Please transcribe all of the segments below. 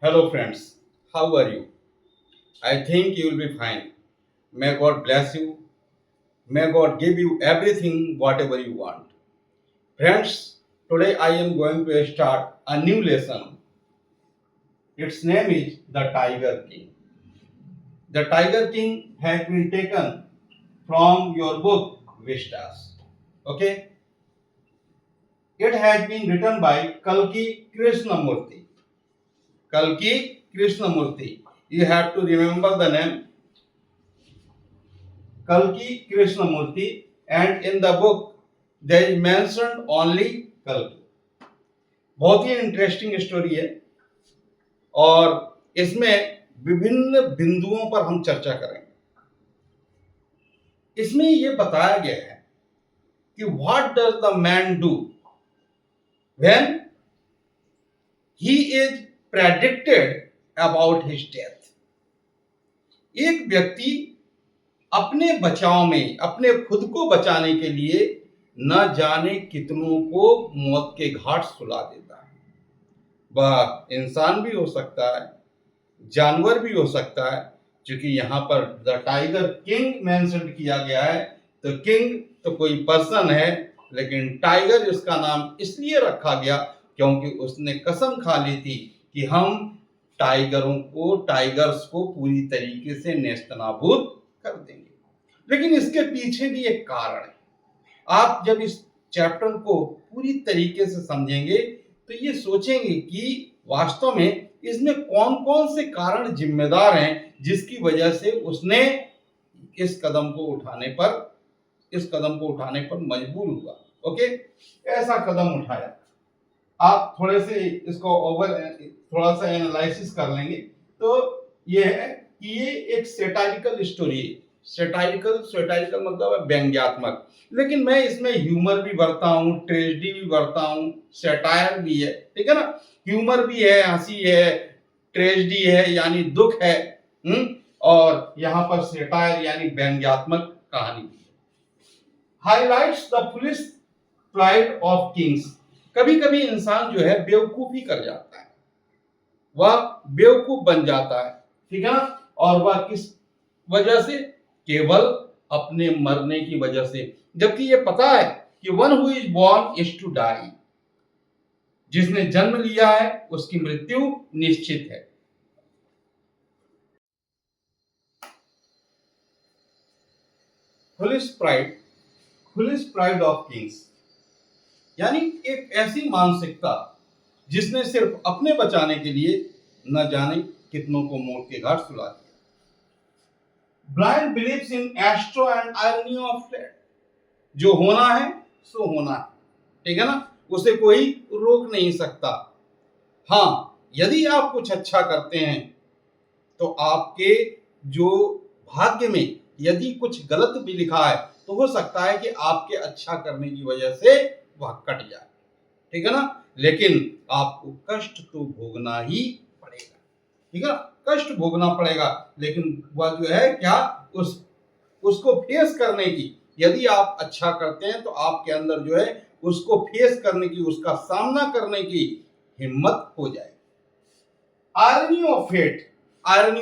Hello, friends. How are you? I think you will be fine. May God bless you. May God give you everything, whatever you want. Friends, today I am going to start a new lesson. Its name is The Tiger King. The Tiger King has been taken from your book Vistas. Okay? It has been written by Kalki Krishnamurti. Kalki Krishnamurti. You have to remember the name Kalki Krishnamurti, and in the book there is mentioned only Kalki. बहुत ही interesting story है और इसमें विभिन्न बिंदुओं पर हम चर्चा करेंगे। इसमें ये बताया गया है कि what does the man do when he is predicted about his death. एक व्यक्ति अपने बचाव में, अपने खुद को बचाने के लिए न जाने कितनों को मौत के घाट सुला देता है। वह इंसान भी हो सकता है, जानवर भी हो सकता है, क्योंकि यहाँ पर द टाइगर किंग मेंशन किया गया है। तो किंग तो कोई पर्सन है, लेकिन टाइगर इसका नाम इसलिए रखा गया क्योंकि उसने कसम खा ली थी कि हम टाइगर्स को पूरी तरीके से नेस्तनाबूद कर देंगे। लेकिन इसके पीछे भी एक कारण है। आप जब इस चैप्टर को पूरी तरीके से समझेंगे तो ये सोचेंगे कि वास्तव में इसमें कौन कौन से कारण जिम्मेदार हैं जिसकी वजह से उसने इस कदम को उठाने पर मजबूर हुआ। ओके, ऐसा कदम उठाया। आप थोड़ा सा एनालिसिस कर लेंगे तो ये है कि ये एक सेटारिकल स्टोरी है। सेटारिकल मतलब है व्यंग्यात्मक, लेकिन मैं इसमें ह्यूमर भी भरता हूँ, ट्रेजेडी भी भरता हूँ, सेटायर भी है। ठीक है ना, ह्यूमर भी है, हंसी है, ट्रेजेडी है यानी दुख है, और यहाँ पर सेटायर यानी व्यंग्यात्मक कहानी भी है। Highlights the foolish pride of Kings. कभी कभी इंसान जो है बेवकूफी कर जाता है, वह बेवकूफ बन जाता है। ठीक है ना, और वह किस वजह से? केवल अपने मरने की वजह से, जबकि ये पता है कि one who is born is to die. जिसने जन्म लिया है उसकी मृत्यु निश्चित है। फुलिश प्राइड ऑफ किंग्स यानी एक ऐसी मानसिकता जिसने सिर्फ अपने बचाने के लिए न जाने कितनों को मौत के घाट सुला दिया। Blind believes in astro and irony of fate. जो होना है सो होना है। ठीक है ना, उसे कोई रोक नहीं सकता। हाँ, यदि आप कुछ अच्छा करते हैं तो आपके जो भाग्य में यदि कुछ गलत भी लिखा है तो हो सकता है कि आपके अच्छा करने की वजह से वह कट जाए। ठीक है ना, लेकिन आपको कष्ट तो भोगना ही पड़ेगा। ठीक है ना, कष्ट भोगना पड़ेगा, लेकिन वह जो है क्या उसको फेस करने की, यदि आप अच्छा करते हैं तो आपके अंदर जो है उसको फेस करने की, उसका सामना करने की हिम्मत हो जाएगी। आयरनी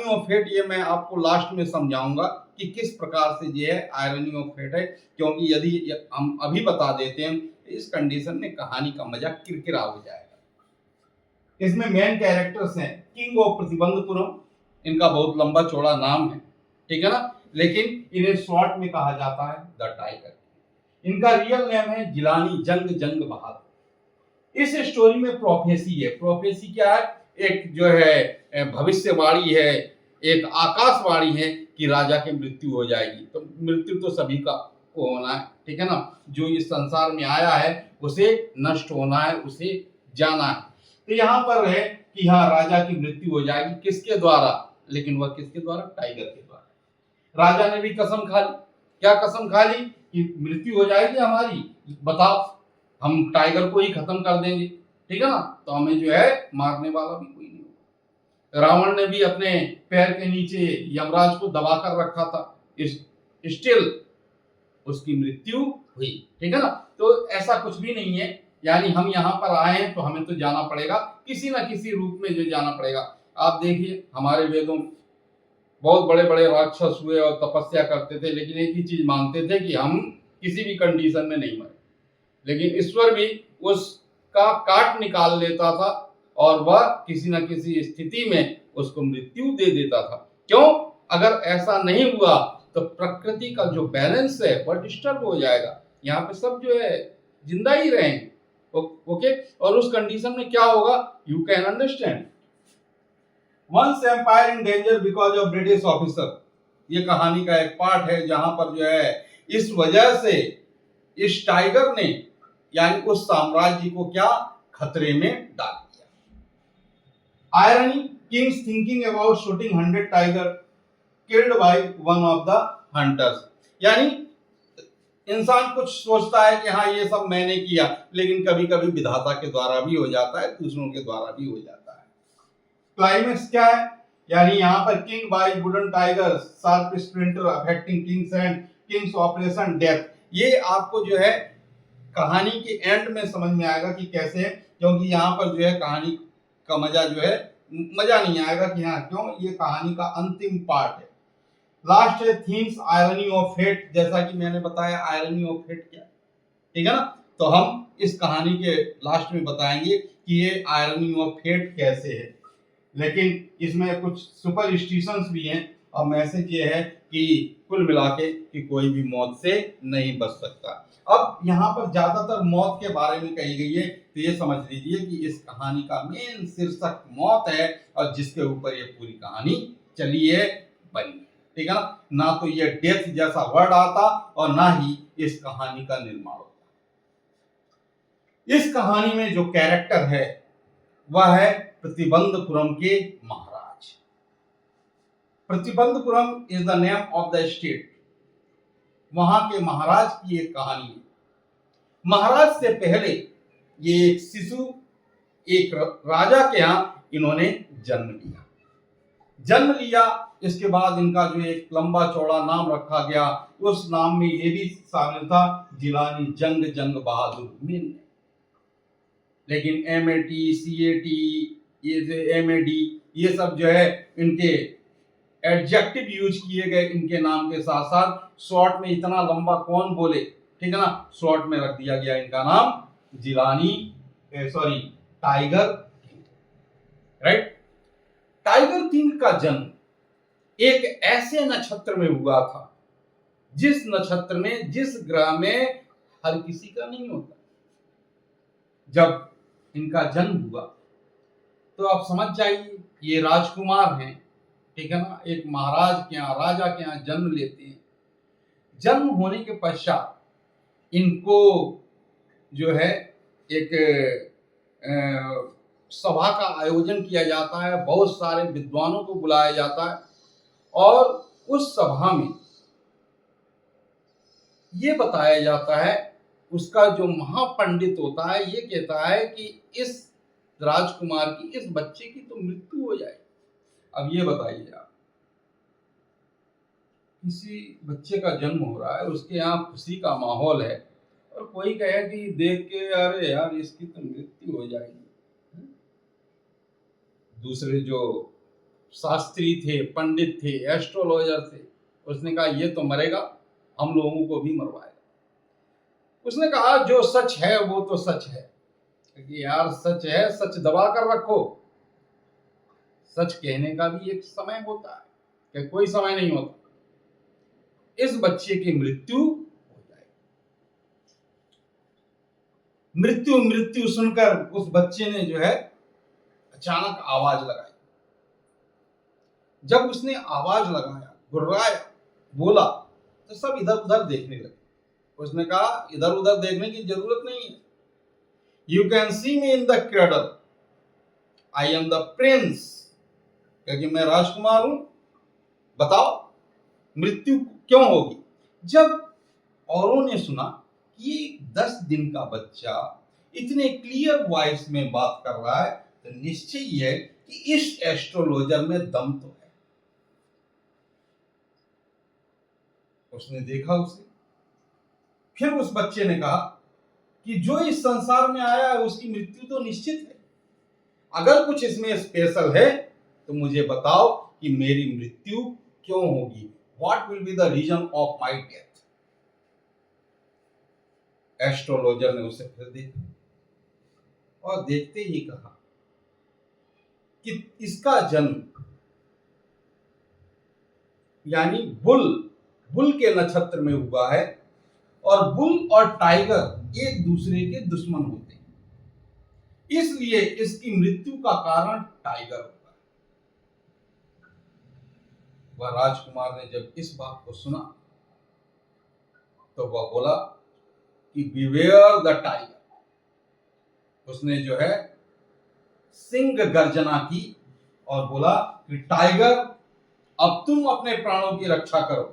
ऑफ फेट ये मैं आपको लास्ट में समझाऊंगा कि किस प्रकार से ये है आयरनी ऑफ फेट है, क्योंकि यदि हम अभी बता देते हैं तो इस कंडीशन में कहानी का मजा किरकिरा हो जाएगा। इसमें मेन कैरेक्टर्स हैं किंग ऑफ प्रतिबंधपुरम, इनका बहुत लंबा चौड़ा नाम है। ठीक है ना, लेकिन इन्हें शॉर्ट में कहा जाता है द टाइगर। इनका रियल नेम है जिलानी जंग बहादुर। इस स्टोरी में प्रोफेसी है। प्रोफेसी क्या है? एक जो है भविष्यवाणी है, एक आकाशवाणी है कि राजा की मृत्यु हो जाएगी। तो मृत्यु तो सभी का को होना है। ठीक है ना, जो इस संसार में आया है उसे नष्ट होना है, उसे जाना है। तो यहाँ पर है कि हाँ, राजा की मृत्यु हो जाएगी। किसके द्वारा? लेकिन वह किसके द्वारा? टाइगर के द्वारा। राजा ने भी कसम खा ली। क्या कसम खा ली? कि मृत्यु हो जाएगी हमारी, बताओ, हम टाइगर को ही खत्म कर देंगे। ठीक है ना, तो हमें जो है मारने वाला भी कोई नहीं होगा। रावण ने भी अपने पैर के नीचे यमराज को दबा कर रखा था, स्टिल उसकी मृत्यु हुई। ठीक है ना, तो ऐसा कुछ भी नहीं है। यानी हम यहाँ पर आए हैं तो हमें तो जाना पड़ेगा, किसी ना किसी रूप में जो जाना पड़ेगा। आप देखिए हमारे वेदों में बहुत बड़े बड़े राक्षस हुए और तपस्या करते थे, लेकिन एक ही चीज मांगते थे कि हम किसी भी कंडीशन में नहीं मरे। लेकिन ईश्वर भी उसका काट निकाल लेता था और वह किसी न किसी स्थिति में उसको मृत्यु दे देता था। क्यों? अगर ऐसा नहीं हुआ तो प्रकृति का जो बैलेंस है वह डिस्टर्ब हो जाएगा। यहाँ पे सब जो है जिंदा ही रहेंगे। ओके, और उस कंडीशन में क्या होगा, you can understand. Once empire in danger because of British officer, ये कहानी का एक पार्ट है जहां पर जो है इस वजह से इस टाइगर ने यानी उस साम्राज्य को क्या खतरे में डाल दिया। Irony, Kings thinking about shooting 100 tiger killed by one of the hunters, यानी इंसान कुछ सोचता है कि हाँ ये सब मैंने किया, लेकिन कभी कभी विधाता के द्वारा भी हो जाता है, दूसरों के द्वारा भी हो जाता है। क्लाइमेक्स क्या है, यानी यहाँ पर king bye wooden tiger sharp splinter affecting Kings and Kings operation death, ये आपको जो है कहानी के एंड में समझ में आएगा कि कैसे, क्योंकि यहाँ पर जो है कहानी का मजा जो है मजा नहीं आएगा कि हाँ क्यों, ये कहानी का अंतिम पार्ट है। लास्ट है थीम्स आयरनी ऑफ फेट, जैसा कि मैंने बताया आयरनी ऑफ फेट क्या है, ठीक है ना। तो हम इस कहानी के लास्ट में बताएंगे कि ये आयरनी ऑफ फेट कैसे है, लेकिन इसमें कुछ सुपरस्टिशंस भी हैं और मैसेज ये है कि कुल मिला के कि कोई भी मौत से नहीं बच सकता। अब यहाँ पर ज्यादातर मौत के बारे में कही गई है, तो ये समझ लीजिए कि इस कहानी का मेन शीर्षक मौत है और जिसके ऊपर ये पूरी कहानी चली है बनी, ठीक है ना। ना तो ये डेथ जैसा वर्ड आता और ना ही इस कहानी का निर्माण होता। इस कहानी में जो कैरेक्टर है वह है प्रतिबंधपुरम के महाराज। Pratibandhpuram is the name of the state, वहां के महाराज की एक कहानी है। महाराज से पहले ये एक शिशु एक राजा के यहां इन्होंने जन्म लिया। इसके बाद इनका जो एक लंबा चौड़ा नाम रखा गया, उस नाम में ये भी शामिल था जिलानी जंग बहादुर मीन। लेकिन MAT, CAT, ये जो MAD, ये सब जो है इनके एडजेक्टिव यूज किए गए इनके नाम के साथ साथ। शॉर्ट में इतना लंबा कौन बोले, ठीक है ना, शॉर्ट में रख दिया गया इनका नाम Jilani tiger king, right. Tiger king का जन्म एक ऐसे नक्षत्र में हुआ था जिस नक्षत्र में, जिस ग्रह में हर किसी का नहीं होता। जब इनका जन्म हुआ तो आप समझ जाइए ये राजकुमार हैं, ठीक है ना, एक महाराज के यहाँ, राजा के यहाँ जन्म लेते हैं। जन्म होने के पश्चात इनको जो है एक सभा का आयोजन किया जाता है, बहुत सारे विद्वानों को बुलाया जाता है और उस सभा में ये बताया जाता है, उसका जो महापंडित होता है ये कहता है कि इस राजकुमार की, इस बच्चे की तो मृत्यु हो जाएगी। अब ये बताइए आप, किसी बच्चे का जन्म हो रहा है, उसके यहाँ खुशी का माहौल है और कोई कहे कि देख के अरे यार इसकी तो मृत्यु हो जाएगी। दूसरे जो शास्त्री थे, पंडित थे, एस्ट्रोलॉजर थे, उसने कहा ये तो मरेगा, हम लोगों को भी मरवाएगा। उसने कहा जो सच है वो तो सच है, कि यार सच है, सच दबा कर रखो। सच कहने का भी एक समय होता है, कि कोई समय नहीं होता। इस बच्चे की मृत्यु हो जाएगी। मृत्यु सुनकर उस बच्चे ने जो है अचानक आवाज लगाई। जब उसने आवाज लगाया, गुर्राया, बोला, तो सब इधर उधर देखने लगे। उसने कहा इधर उधर देखने की जरूरत नहीं है, you can see me in the cradle, I am the Prince, क्योंकि मैं राजकुमार हूं। बताओ मृत्यु क्यों होगी। जब औरों ने सुना कि 10 दिन का बच्चा इतने क्लियर वॉइस में बात कर रहा है, तो निश्चय ही है कि इस एस्ट्रोलॉजर में दम तो है। उसने देखा उसे, फिर उस बच्चे ने कहा कि जो इस संसार में आया है उसकी मृत्यु तो निश्चित है, अगर कुछ इसमें स्पेशल है तो मुझे बताओ कि मेरी मृत्यु क्यों होगी, what will be the reason of my death. Astrologer ने उसे फिर देखा और देखते ही कहा कि इसका जन्म यानी बुल के नक्षत्र में हुआ है, और बुल और टाइगर एक दूसरे के दुश्मन होते हैं, इसलिए इसकी मृत्यु का कारण टाइगर होगा। वह राजकुमार ने जब इस बात को सुना तो वह बोला कि बिवेयर द टाइगर। उसने जो है सिंह गर्जना की और बोला कि टाइगर, अब तुम अपने प्राणों की रक्षा करो,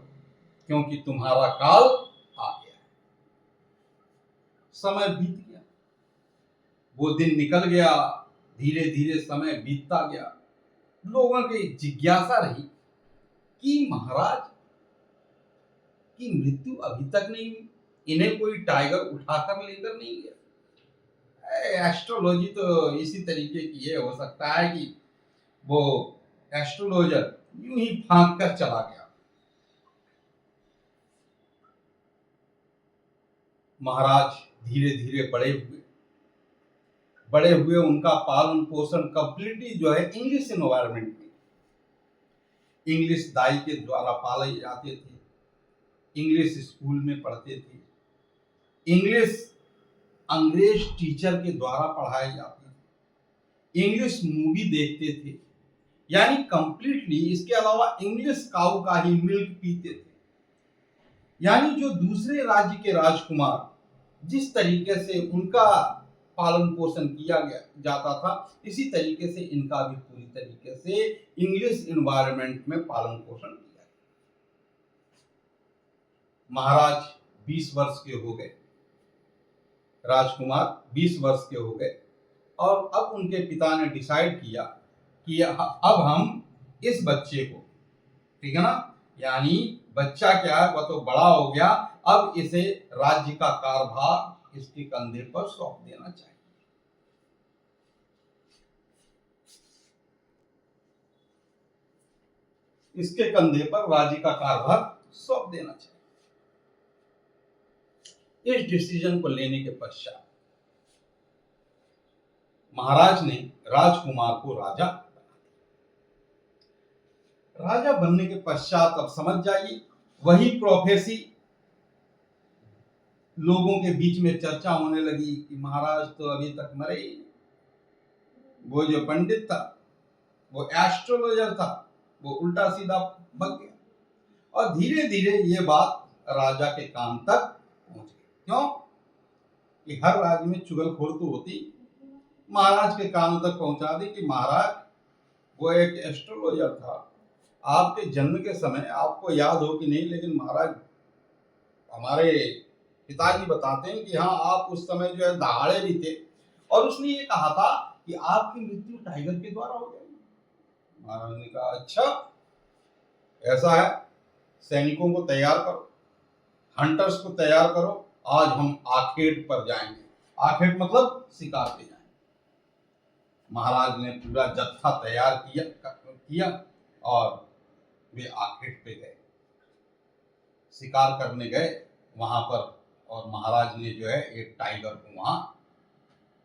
क्योंकि तुम्हारा काल आ गया है। समय बीत गया, वो दिन निकल गया, धीरे धीरे समय बीतता गया। लोगों की जिज्ञासा रही कि महाराज की मृत्यु अभी तक नहीं हुई, इन्हें कोई टाइगर उठाकर लेकर नहीं गया। एस्ट्रोलॉजी तो इसी तरीके की है, हो सकता है कि वो एस्ट्रोलॉजर यूं ही फांक कर चला गया। महाराज धीरे धीरे बड़े हुए उनका पालन पोषण कंप्लीटली जो है इंग्लिश एनवायरनमेंट में, इंग्लिश दाई के द्वारा पाले जाते थे, इंग्लिश स्कूल में पढ़ते थे, इंग्लिश अंग्रेज टीचर के द्वारा पढ़ाए जाते थे, इंग्लिश मूवी देखते थे, यानी कंप्लीटली इसके अलावा इंग्लिश काऊ का ही मिल्क पीते थे। यानी जो दूसरे राज्य के राजकुमार जिस तरीके से उनका पालन पोषण किया गया जाता था, इसी तरीके से इनका भी पूरी तरीके से इंग्लिश एनवायरनमेंट में पालन पोषण किया। महाराज 20 वर्ष के हो गए, राजकुमार 20 वर्ष के हो गए, और अब उनके पिता ने डिसाइड किया कि अब हम इस बच्चे को, ठीक है ना, यानी बच्चा क्या है, वह तो बड़ा हो गया, अब इसे राज्य का कारभार इसके कंधे पर सौंप देना चाहिए। इसके कंधे पर राज्य का कारभार सौंप देना चाहिए। इस डिसीजन को लेने के पश्चात महाराज ने राजकुमार को राजा बनने के पश्चात अब समझ जाइए वही प्रोफेसी लोगों के बीच में चर्चा होने लगी कि महाराज तो अभी तक मरे ही। वो जो पंडित था, वो एस्ट्रोलॉजर था, वो उल्टा सीधा बक गया, और धीरे धीरे ये बात राजा के कान तक पहुंच गई। क्यों कि हर राज्य में चुगलखोर तो होती, महाराज के कानों तक पहुंचा दी कि महाराज वो एक एस्ट्रोलॉजर था, आपके जन्म के समय आपको याद हो कि नहीं, लेकिन महाराज हमारे पिताजी बताते हैं कि हाँ आप उस समय जो है दहाड़े भी थे, और उसने ये कहा था कि आपकी मृत्यु टाइगर के द्वारा हो जाएगी। महाराज ने कहा अच्छा ऐसा है, सैनिकों को तैयार करो, हंटर्स को तैयार करो, आज हम आखेट पर जाएंगे। आखेट मतलब शिकार पे जाएंगे। महाराज ने पूरा जत्था तैयार किया और वे आखेट पे गए, शिकार करने गए वहां पर, और महाराज ने जो है एक टाइगर को वहां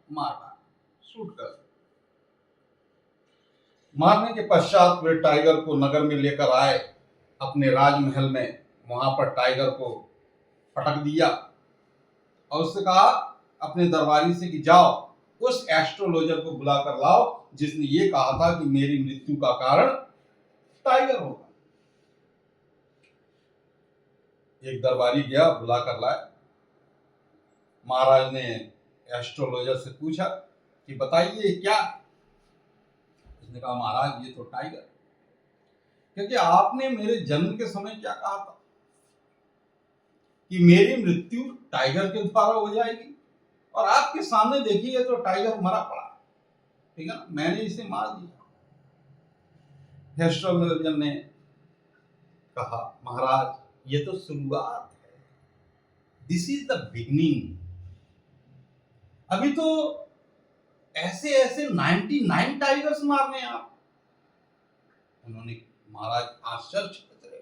मारा, शूट कर। मारने के पश्चात वे टाइगर को नगर में लेकर आए अपने राजमहल में, वहां पर टाइगर को पटक दिया और उससे कहा अपने दरबारी से कि जाओ उस एस्ट्रोलॉजर को बुलाकर लाओ जिसने ये कहा था कि मेरी मृत्यु का कारण टाइगर होगा। एक दरबारी गया, बुलाकर लाए। महाराज ने एस्ट्रोलॉजर से पूछा कि बताइए क्या। उसने कहा महाराज ये तो टाइगर, क्योंकि आपने मेरे जन्म के समय क्या कहा था कि मेरी मृत्यु टाइगर के द्वारा हो जाएगी, और आपके सामने देखिए तो टाइगर मरा पड़ा, ठीक है ना, मैंने इसे मार दिया। एस्ट्रोलॉजर ने कहा महाराज ये तो शुरुआत है, दिस इज द बिगिनिंग। अभी तो ऐसे 99 टाइगर्स मारने हैं आप, उन्होंने, महाराज आश्चर्यचकित रहे,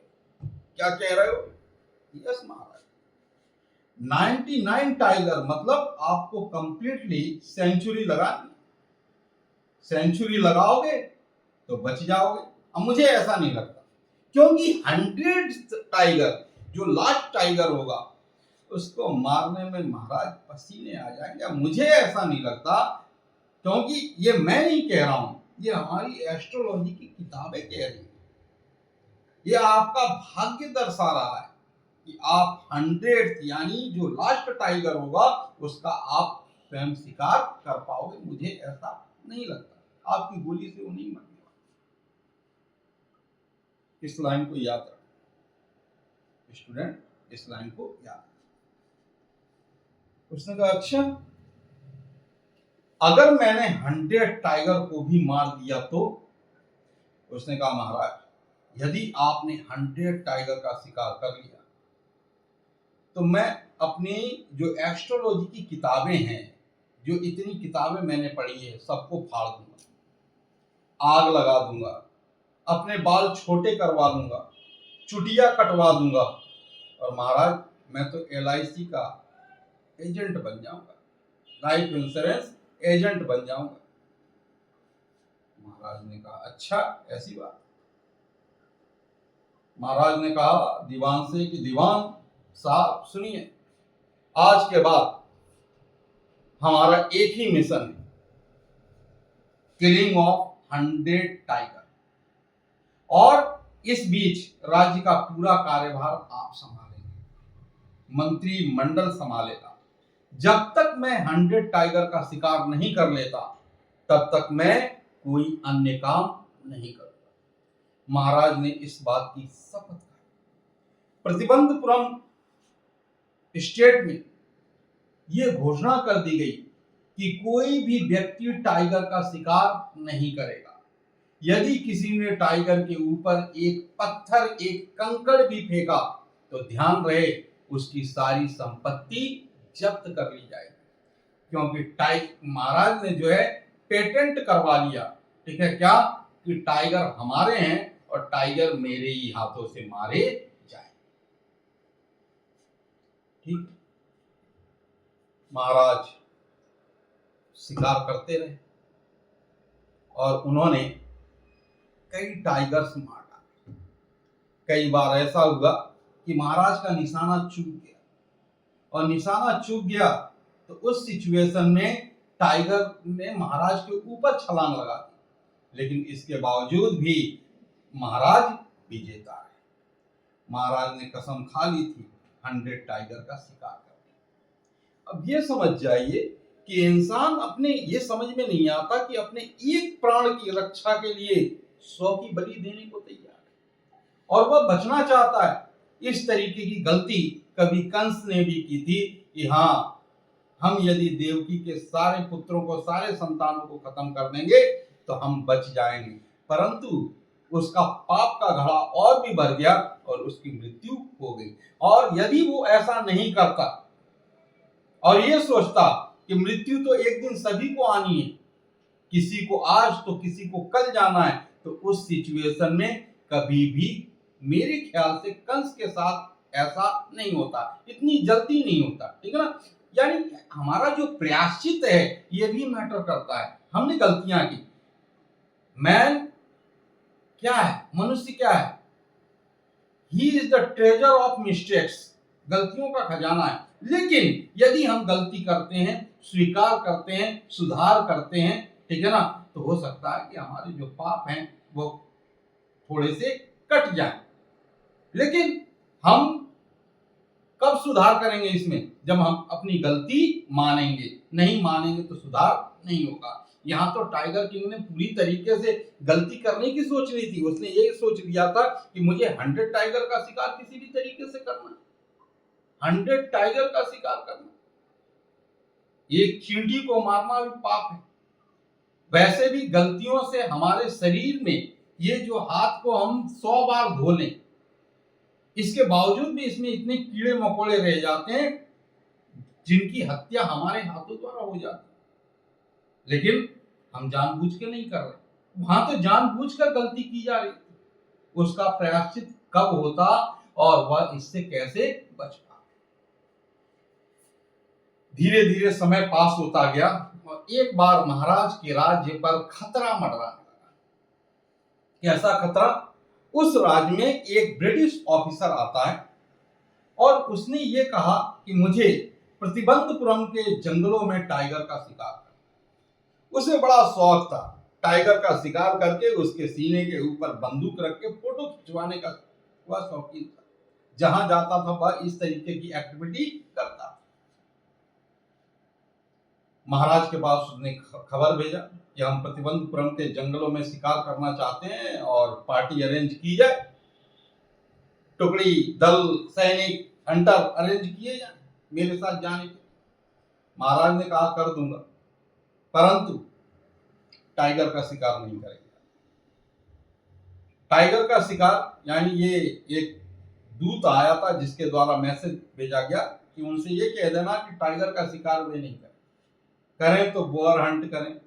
क्या कह रहे हो? यस महाराज, 99 टाइगर मतलब आपको कंप्लीटली सेंचुरी लगानी, सेंचुरी लगाओगे तो बच जाओगे। अब मुझे ऐसा नहीं लगता, क्योंकि 100 टाइगर, जो लास्ट टाइगर होगा, उसको मारने में महाराज पसीने आ जाएंगे। मुझे ऐसा नहीं लगता, क्योंकि ये मैं नहीं कह रहा हूं, ये हमारी एस्ट्रोलॉजी की किताबें कह रही हैं। ये आपका भाग्य दर्शा रहा है कि आप 100 यानी जो लास्ट टाइगर होगा उसका आप स्वयं शिकार कर पाओगे। मुझे ऐसा नहीं लगता, आपकी गोली से वो नहीं मरने वाला। इस लाइन को याद रखो स्टूडेंट, इस लाइन को याद रखो। उसने कहा अच्छा, अगर मैंने 100 टाइगर को भी मार दिया तो? उसने कहा महाराज, यदि आपने 100 टाइगर का शिकार कर लिया तो मैं अपनी जो एस्ट्रोलॉजी की किताबें हैं, जो इतनी किताबें मैंने पढ़ी है, सबको फाड़ दूंगा, आग लगा दूंगा, अपने बाल छोटे करवा दूंगा, चुटिया कटवा दूंगा, और महाराज मैं तो LIC का एजेंट बन जाऊंगा, लाइफ इंश्योरेंस एजेंट बन जाऊंगा। महाराज ने कहा अच्छा, ऐसी बात? महाराज ने कहा दीवान से कि दीवान साहब सुनिए, आज के बाद हमारा एक ही मिशन है, किलिंग ऑफ 100 टाइगर, और इस बीच राज्य का पूरा कार्यभार आप संभालेंगे, मंत्रिमंडल संभालेगा। जब तक मैं 100 टाइगर का शिकार नहीं कर लेता तब तक मैं कोई अन्य काम नहीं करूंगा। महाराज ने इस बात की शपथ खाई। प्रतिबंधपुरम स्टेट में यह घोषणा कर दी गई कि कोई भी व्यक्ति टाइगर का शिकार नहीं करेगा। यदि किसी ने टाइगर के ऊपर एक पत्थर, एक कंकड़ भी फेंका तो ध्यान रहे उसकी सारी संपत्ति जब्त कर ली जाएगी, क्योंकि महाराज ने जो है पेटेंट करवा लिया, ठीक है क्या, कि टाइगर हमारे हैं और टाइगर मेरे ही हाथों से मारे जाए। ठीक, महाराज शिकार करते रहे और उन्होंने कई टाइगर्स मार डाले। कई बार ऐसा हुआ कि महाराज का निशाना चूक गया, और निशाना चूक गया तो उस सिचुएशन में टाइगर ने महाराज के ऊपर छलांग लगा दी, लेकिन इसके बावजूद भी महाराज विजेता रहे। महाराज ने कसम खा ली थी 100 टाइगर का शिकार करने। अब ये समझ जाइए कि इंसान अपने, ये समझ में नहीं आता कि अपने एक प्राण की रक्षा के लिए 100 की बलि देने को तैयार है, और वह बचना चाहता है। इस तरीके की गलती कभी कंस ने भी की थी कि हाँ, हम यदि देवकी के सारे पुत्रों को, सारे संतानों को खत्म कर देंगे तो हम बच जाएंगे, परंतु उसका पाप का घड़ा और भी बढ़ गया और उसकी मृत्यु हो गई। और यदि वो ऐसा नहीं करता और ये सोचता कि मृत्यु तो एक दिन सभी को आनी है, किसी को आज तो किसी को कल जाना है, तो उस सिचुएशन में कभी भी मेरे ख्याल से कंस के साथ ऐसा नहीं होता, इतनी जल्दी नहीं होता। ठीक है ना, यानी हमारा जो प्रायश्चित है ये भी मैटर करता है। हमने गलतियां की, मैन क्या है, मनुष्य क्या है, he is the treasure of mistakes, गलतियों का खजाना है। लेकिन यदि हम गलती करते हैं, स्वीकार करते हैं, सुधार करते हैं, ठीक है ना, तो हो सकता है कि हमारे जो पाप हैं वो थोड़े से कट जाएं। लेकिन हम कब सुधार करेंगे इसमें? जब हम अपनी गलती मानेंगे। नहीं मानेंगे तो सुधार नहीं होगा। यहाँ तो टाइगर किंग ने पूरी तरीके से गलती करने की सोच ली थी। उसने ये सोच लिया था कि मुझे 100 टाइगर का शिकार किसी भी तरीके से करना, 100 टाइगर का शिकार करना, एक चींटी को मारना भी पाप है। वैसे भी गलतियों से हमारे शरीर में ये जो हाथ को हम 100 बार धो लें, इसके बावजूद भी इसमें इतने कीड़े मकोड़े रह जाते हैं जिनकी हत्या हमारे हाथों द्वारा हो जाती है। लेकिन हम जानबूझ के नहीं कर रहे, वहां तो जानबूझकर गलती की जा रही। उसका प्रायश्चित कब होता और वह इससे कैसे बच पाता। धीरे धीरे समय पास होता गया और एक बार महाराज के राज्य पर खतरा मंडराने लगा। कैसा खतरा? उस राज्य में एक ब्रिटिश ऑफिसर आता है और उसने ये कहा कि मुझे प्रतिबंधपुरम के जंगलों में टाइगर का शिकार करना। उसे बड़ा शौक था, टाइगर का शिकार करके उसके सीने के ऊपर बंदूक रख के फोटो खिंचवाने का वह शौकीन था। जहां जाता था वह इस तरीके की एक्टिविटी करता था। महाराज के पास उसने खबर भेजा कि हम प्रतिबंधपुरम के जंगलों में शिकार करना चाहते हैं और पार्टी अरेंज की जाए, टुकड़ी, दल, सैनिक, हंटर अरेंज किए जाए मेरे साथ जाने के। महाराज ने कहा कर दूंगा, परंतु टाइगर का शिकार नहीं करेंगे। टाइगर का शिकार यानी ये एक दूत आया था जिसके द्वारा मैसेज भेजा गया कि उनसे ये कह देना कि टाइगर का शिकार वे नहीं करें। करें तो बोअर हंट करें,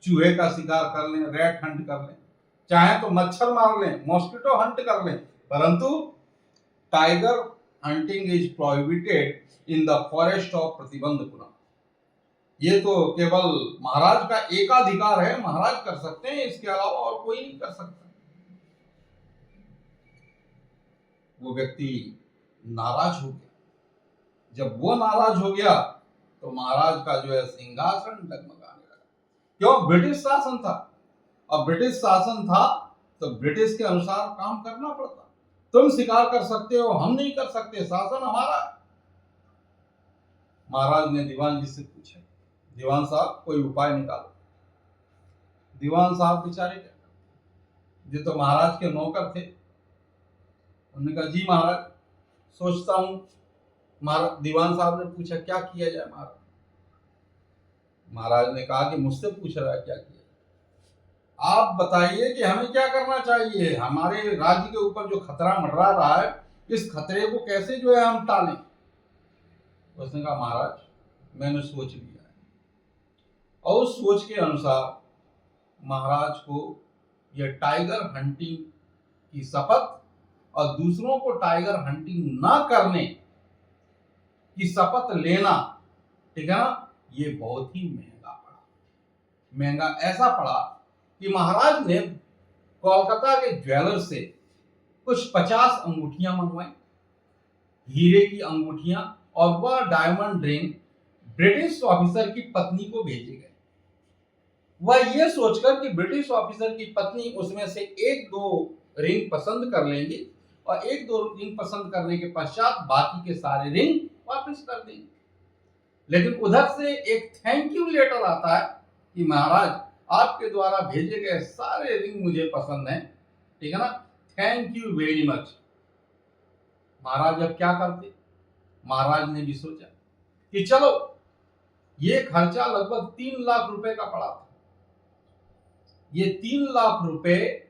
चूहे का शिकार कर लें, रैट हंट कर लें, चाहे तो मच्छर मार लें, मॉस्किटो हंट कर लें, परंतु tiger hunting is prohibited in the forest of Pratibandapuram. ये तो केवल महाराज का एकाधिकार है, महाराज कर सकते हैं, इसके अलावा और कोई नहीं कर सकता। वो व्यक्ति नाराज हो गया। जब वो नाराज हो गया तो महाराज का जो है सिंहासन डगमगाने लगा। क्यों? ब्रिटिश शासन था, और ब्रिटिश शासन था तो ब्रिटिश के अनुसार काम करना पड़ता। तुम शिकार कर सकते हो, हम नहीं कर सकते, शासन हमारा है। महाराज ने दीवान जी से पूछा, दीवान साहब कोई उपाय निकालो। दीवान साहब बेचारे जो तो महाराज के नौकर थे, उन्होंने कहा जी महाराज सोचता हूं। दीवान साहब ने पूछा क्या किया जाए महाराज? महाराज ने कहा कि मुझसे पूछ रहा है क्या किया, आप बताइए कि हमें क्या करना चाहिए। हमारे राज्य के ऊपर जो खतरा मंडरा रहा है, इस खतरे को कैसे जो है हम टालें। उसने कहा महाराज मैंने सोच लिया है, और उस सोच के अनुसार महाराज को यह टाइगर हंटिंग की शपथ और दूसरों को टाइगर हंटिंग ना करने की शपथ लेना, ठीक है ना, ये बहुत ही महंगा पड़ा। महंगा ऐसा पड़ा कि महाराज ने कोलकाता के ज्वेलर से कुछ 50 अंगूठियां मंगवाई, हीरे की अंगूठियां, और वह डायमंड रिंग ब्रिटिश ऑफिसर की पत्नी को भेजे गए। वह ये सोचकर कि ब्रिटिश ऑफिसर की पत्नी उसमें से एक दो रिंग पसंद कर लेंगी और एक दो रिंग पसंद करने के पश्चात बाकी के सारे रिंग वापस कर देंगे। लेकिन उधर से एक थैंक यू लेटर आता है कि महाराज आपके द्वारा भेजे गए सारे रिंग मुझे पसंद हैं, ठीक है ना, थैंक यू वेरी मच। महाराज अब क्या करते? महाराज ने भी सोचा कि चलो ये खर्चा लगभग 3 लाख रुपए का पड़ा था। ये 3 लाख रुपए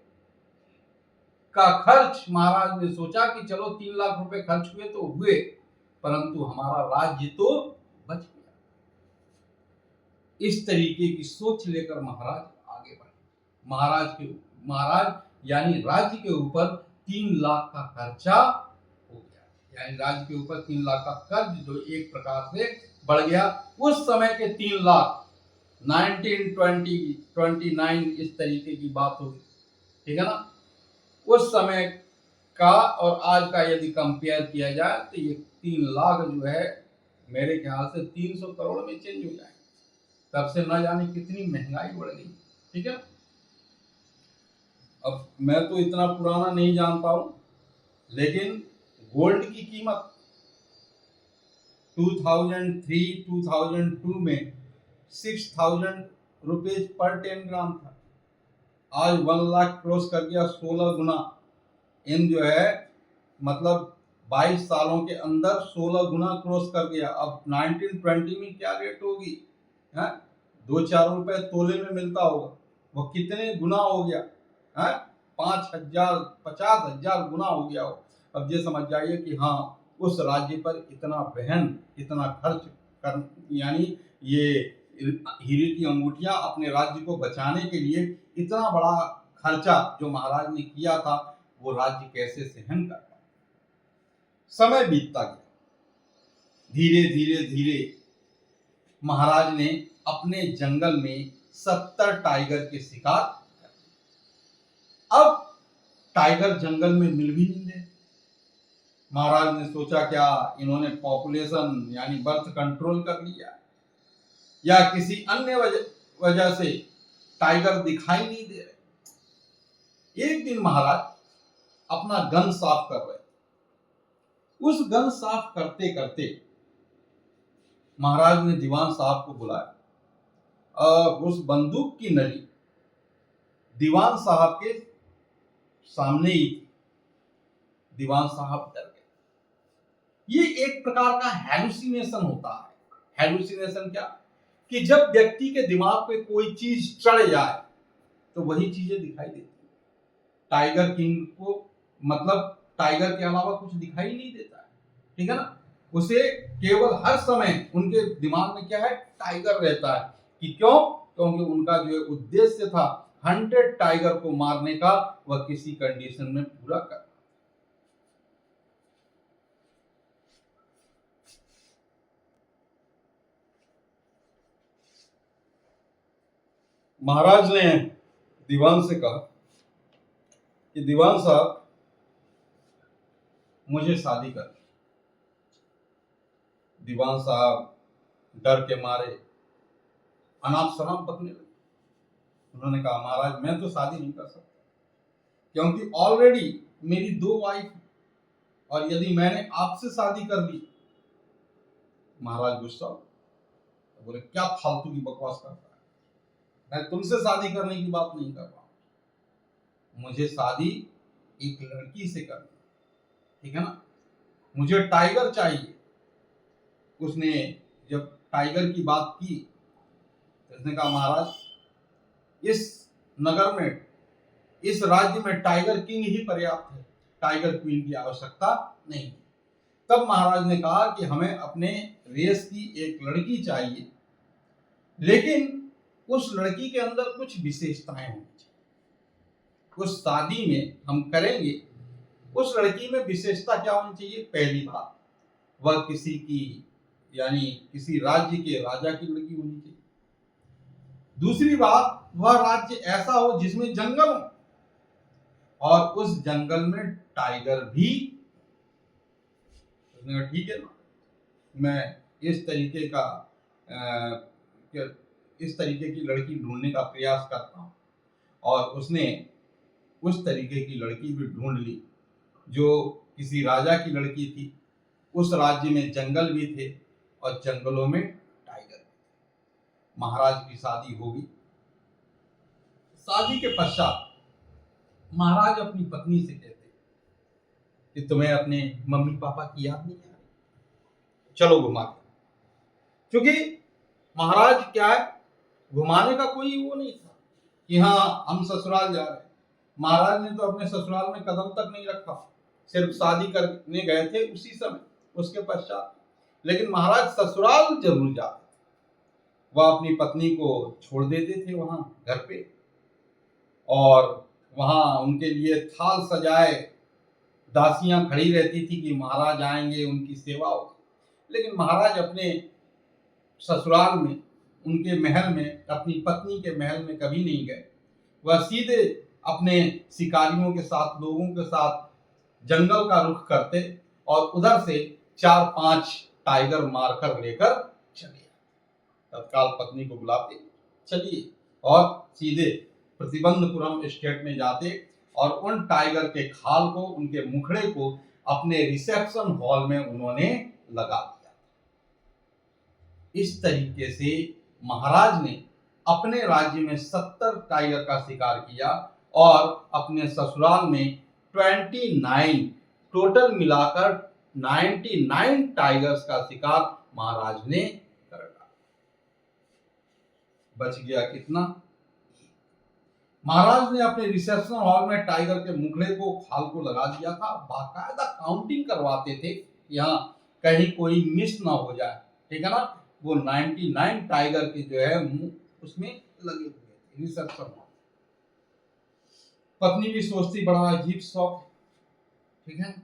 का खर्च महाराज ने सोचा कि चलो 3 लाख रुपए खर्च हुए तो हुए, परंतु हमारा राज्य तो बच गया। इस तरीके की सोच लेकर महाराज आगे बढ़े। महाराज यानी राज्य के ऊपर 3 लाख का खर्चा हो गया, यानी राज्य के ऊपर 3 लाख का कर्ज जो एक प्रकार से बढ़ गया। उस समय के 3 लाख 1929 इस तरीके की बात होगी, ठीक है ना। उस समय का और आज का यदि कंपेयर किया जाए तो ये 3 लाख जो है मेरे ख्याल से 300 करोड़ में चेंज हो जाएंगे। तब से न जाने कितनी महंगाई बढ़ गई, ठीक है। अब मैं तो इतना पुराना नहीं जानता हूं, लेकिन गोल्ड की कीमत 2003-2002 में 6000 रुपीज पर 10 ग्राम था। आज 1 लाख क्रॉस कर गया, 16 गुना। इन जो है मतलब 22 सालों के अंदर 16 गुना क्रॉस कर गया। अब 1920 में क्या रेट होगी? 2-4 रुपए तोले में मिलता होगा, वो कितने गुना हो गया? 5,000 50,000 गुना हो गया हो। अब ये समझ जाइए कि हाँ, उस राज्य पर इतना वहन, इतना खर्च कर, यानी ये हीरे की अंगूठियां अपने राज्य को बचाने के लिए इतना बड़ा खर्चा जो महाराज ने किया था वो राज्य कैसे सहन कर पाए। समय बीतता गया, धीरे धीरे धीरे महाराज ने अपने जंगल में 70 टाइगर के शिकार कर लिए। अब टाइगर जंगल में मिल भी नहीं रहे। महाराज ने सोचा क्या इन्होंने पॉपुलेशन यानी बर्थ कंट्रोल कर लिया या किसी अन्य वजह से टाइगर दिखाई नहीं दे रहे। एक दिन महाराज अपना गन साफ कर रहे थे। उस गन साफ करते करते महाराज ने दीवान साहब को बुलाया और उस बंदूक की नली दीवान साहब के सामने ही थी। दीवान साहब डर गए। ये एक प्रकार का हैलुसिनेशन होता है। हैलुसिनेशन क्या कि जब व्यक्ति के दिमाग पे कोई चीज चढ़ जाए तो वही चीजें दिखाई देती है। टाइगर किंग को मतलब टाइगर के अलावा कुछ दिखाई नहीं देता है, ठीक है ना। उसे केवल हर समय उनके दिमाग में क्या है, टाइगर रहता है। कि क्यों? क्योंकि उनका जो उद्देश्य था 100 टाइगर को मारने का, वह किसी कंडीशन में पूरा कर। महाराज ने दीवान से कहा कि दीवान साहब मुझे शादी कर। दीवान साहब डर के मारे अनाप शनाप बकने लगे। उन्होंने कहा महाराज मैं तो शादी नहीं कर सकता क्योंकि ऑलरेडी मेरी 2 वाइफ है और यदि मैंने आपसे शादी कर ली। महाराज गुस्सा हो बोले क्या फालतू की बकवास करता है, मैं तुमसे शादी करने की बात नहीं कर रहा हूं। मुझे शादी एक लड़की से करनी, ठीक है ना। मुझे टाइगर चाहिए। उसने जब टाइगर की बात की तो उसने कहा महाराज इस नगर में, इस राज्य में टाइगर किंग ही पर्याप्त है, टाइगर क्वीन की आवश्यकता नहीं। तब महाराज ने कहा कि हमें अपने रेस की एक लड़की चाहिए, लेकिन उस लड़की के अंदर कुछ विशेषताएं होनी चाहिए। उस शादी में हम करेंगे, उस लड़की में विशेषता क्या होनी चाहिए? पहली बात वह किसी की यानी किसी राज्य के राजा की लड़की होनी चाहिए। दूसरी बात वह राज्य ऐसा हो जिसमें जंगल हो और उस जंगल में टाइगर भी। ठीक है ना, मैं इस तरीके का इस तरीके की लड़की ढूंढने का प्रयास करता हूं। और उसने उस तरीके की लड़की भी ढूंढ ली जो किसी राजा की लड़की थी। उस राज्य में जंगल भी थे और जंगलों में टाइगर भी थे। महाराज की शादी हो गई। शादी के पश्चात महाराज अपनी पत्नी से कहते कि तुम्हें अपने मम्मी पापा की याद नहीं आ रही, चलो घुमा के। क्योंकि महाराज क्या है, घुमाने का कोई वो नहीं था कि हाँ हम ससुराल जा रहे हैं। महाराज ने तो अपने ससुराल में कदम तक नहीं रखा, सिर्फ शादी करने गए थे उसी समय, उसके पश्चात। लेकिन महाराज ससुराल जरूर जाते थे। वह अपनी पत्नी को छोड़ देते थे वहां घर पे और वहां उनके लिए थाल सजाए दासियां खड़ी रहती थी कि महाराज आएंगे, उनकी सेवा होगी। लेकिन महाराज अपने ससुराल में, उनके महल में, अपनी पत्नी के महल में कभी नहीं गए। वह सीधे अपने शिकारियों के साथ, लोगों के साथ जंगल का रुख करते और उधर से 4-5 टाइगर मारकर लेकर चले। तत्काल पत्नी को बुलाते, चलिए, और सीधे प्रतिबंधपुरम स्टेट में जाते और उन टाइगर के खाल को, उनके मुखड़े को अपने रिसेप्शन हॉल में उन्होंने लगा दिया। इस तरीके से महाराज ने अपने राज्य में 70 टाइगर का शिकार किया और अपने ससुराल में 29, टोटल मिलाकर 99 टाइगर्स का शिकार महाराज ने कर डाला। बच गया कितना? महाराज ने अपने रिसेप्शन हॉल में टाइगर के मुखड़े को, खाल को लगा दिया था। बाकायदा काउंटिंग करवाते थे, यहाँ कहीं कोई मिस ना हो जाए, ठीक है ना। वो 99 टाइगर के जो है मुंह उसमें लगे हुए थे रिसेप्शन हॉल। पत्नी भी सोचती बड़ा अजीब शौक है, ठीक है,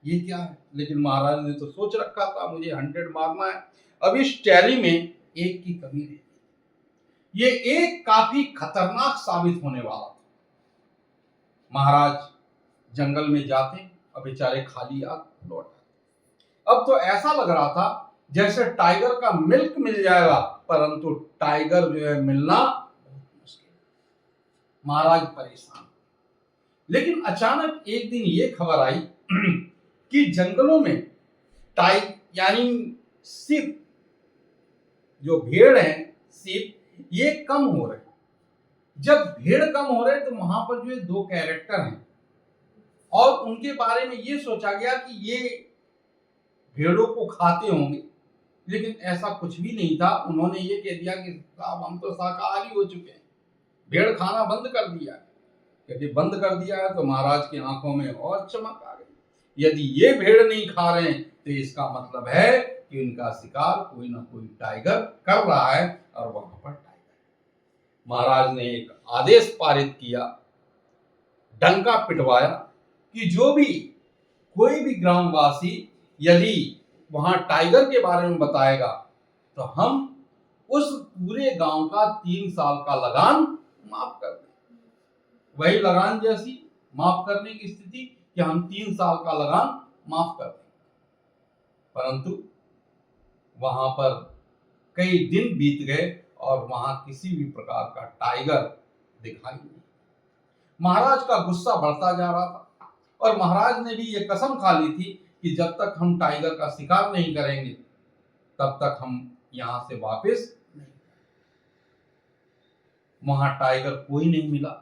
ये क्या है, लेकिन महाराज ने तो सोच रखा था मुझे 100 मारना है। अब इस टैली में एक की कमी रही, ये एक काफी खतरनाक साबित होने वाला था। महाराज जंगल में जाते और बेचारे खाली हाथ लौट आते। अब तो ऐसा लग रहा था जैसे टाइगर का मिल्क मिल जाएगा, परंतु टाइगर जो है मिलना बहुत मुश्किल। महाराज परेशान, लेकिन अचानक एक दिन ये खबर आई कि जंगलों में यानी सिप, जो भेड़ है सिप, ये कम हो रहे। जब भेड़ कम हो रहे तो वहां पर जो है 2 कैरेक्टर हैं और उनके बारे में ये सोचा गया कि ये भेड़ों को खाते होंगे, लेकिन ऐसा कुछ भी नहीं था। उन्होंने ये कह दिया कि साहब हम तो शाकाहारी हो चुके हैं, भेड़ खाना बंद कर दिया। यदि बंद कर दिया है तो महाराज की आंखों में और चमक आ गई। यदि ये भेड़ नहीं खा रहे हैं तो इसका मतलब है कि इनका शिकार कोई ना कोई टाइगर कर रहा है और वहां पर टाइगर। महाराज ने एक आदेश पारित किया, डंका पिटवाया कि जो भी कोई भी ग्रामवासी यदि वहां टाइगर के बारे में बताएगा तो हम उस पूरे गांव का 3 साल का लगान माफ कर दें। वही लगान जैसी माफ करने की स्थिति कि हम 3 साल का लगान माफ कर दें। परंतु वहां पर कई दिन बीत गए और वहां किसी भी प्रकार का टाइगर दिखाई नहीं। महाराज का गुस्सा बढ़ता जा रहा था और महाराज ने भी ये कसम खा ली थी कि जब तक हम टाइगर का शिकार नहीं करेंगे तब तक हम यहां से वापस नहीं। वहां टाइगर कोई नहीं मिला।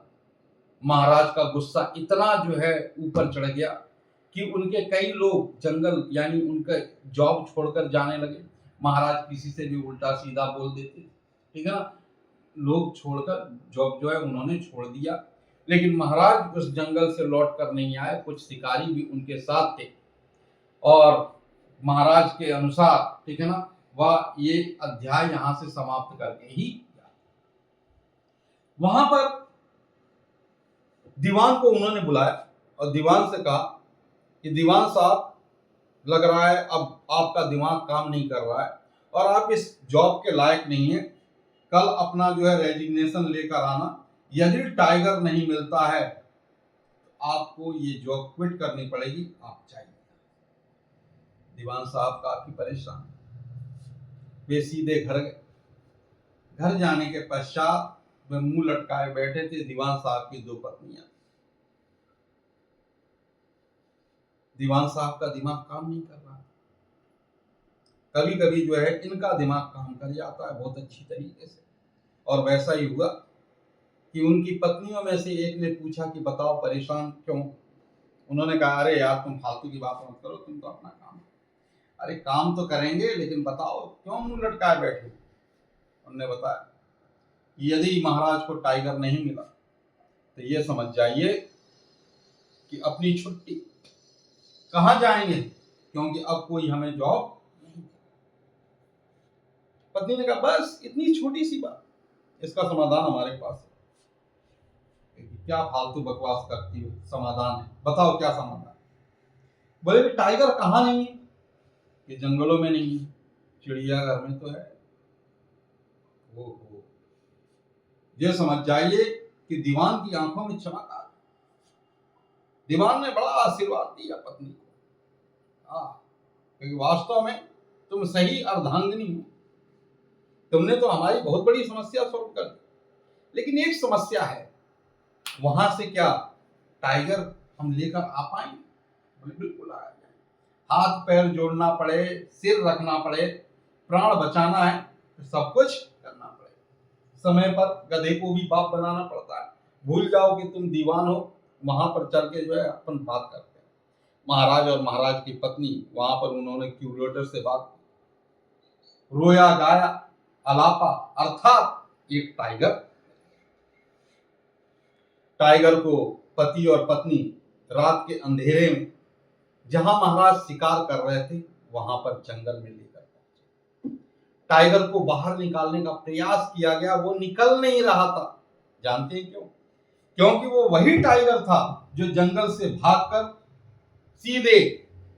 महाराज का गुस्सा इतना जो है ऊपर चढ़ गया कि उनके कई लोग जंगल यानी उनका जॉब छोड़कर जाने लगे। महाराज किसी से भी उल्टा सीधा बोल देते, ठीक है ना, लोग छोड़कर जॉब जो है उन्होंने छोड़ दिया। लेकिन महाराज उस जंगल से लौट कर नहीं आए, कुछ शिकारी भी उनके साथ थे और महाराज के अनुसार, ठीक है ना, वह ये अध्याय यहां से समाप्त करके ही वहां पर दीवान को उन्होंने बुलाया और दीवान से कहा कि दीवान साहब, लग रहा है अब आपका दिमाग काम नहीं कर रहा है और आप इस जॉब के लायक नहीं है। कल अपना जो है रेजिग्नेशन लेकर आना। यदि टाइगर नहीं मिलता है तो आपको ये जॉब क्विट करनी पड़ेगी, आप चाहिए। दीवान साहब काफी परेशान, वे सीधे घर गए। घर जाने के पश्चात वे मुंह लटकाए बैठे थे। दीवान साहब की 2 पत्नियां। दीवान साहब का दिमाग काम नहीं कर रहा। कभी कभी जो है इनका दिमाग काम कर जाता है बहुत अच्छी तरीके से, और वैसा ही हुआ कि उनकी पत्नियों में से एक ने पूछा कि बताओ परेशान क्यों। उन्होंने कहा अरे यार तुम फालतू की बात मत करो, तुम तो अपना काम। अरे काम तो करेंगे लेकिन बताओ क्यों मुंह लटकाए बैठे। उन्होंने बताया यदि महाराज को टाइगर नहीं मिला तो ये समझ जाइए कि अपनी छुट्टी कहां जाएंगे, क्योंकि अब कोई हमें जॉब नहीं। पत्नी ने कहा बस इतनी छोटी सी बात, इसका समाधान हमारे पास है। क्या फालतू बकवास करती हो, समाधान है, बताओ क्या समाधान। बोले टाइगर कहां नहीं है, कि जंगलों में नहीं है, चिड़ियाघर में तो है। वो ये समझ जाइए कि दीवान की आंखों में चमक आ गई। दीवान ने बड़ा आशीर्वाद दिया पत्नी को, क्योंकि वास्तव में तुम सही अर्धांगिनी हो, तुमने तो हमारी बहुत बड़ी समस्या सॉल्व कर दी। लेकिन एक समस्या है, वहां से क्या टाइगर हम लेकर आ पाएंगे? बोले बिल्कुल आ जाए। हाथ पैर जोड़ना पड़े, सिर रखना पड़े, प्राण बचाना है तो सब कुछ करना पड़े। समय पर गधे को भी बाप बनाना पड़ता है। भूल जाओ कि तुम दीवान हो, वहां पर चल के जो है अपन बात करते हैं। महाराज और महाराज की पत्नी वहां पर उन्होंने क्यूरेटर से बात की। रोया गाया अलापा, अर्थात एक टाइगर को पति और पत्नी रात के अंधेरे में जहां महाराज शिकार कर रहे थे वहां पर जंगल में लेकर पहुंचे। टाइगर को बाहर निकालने का प्रयास किया गया, वो निकल नहीं रहा था। जानते हैं क्यों? क्योंकि वो वही टाइगर था जो जंगल से भागकर सीधे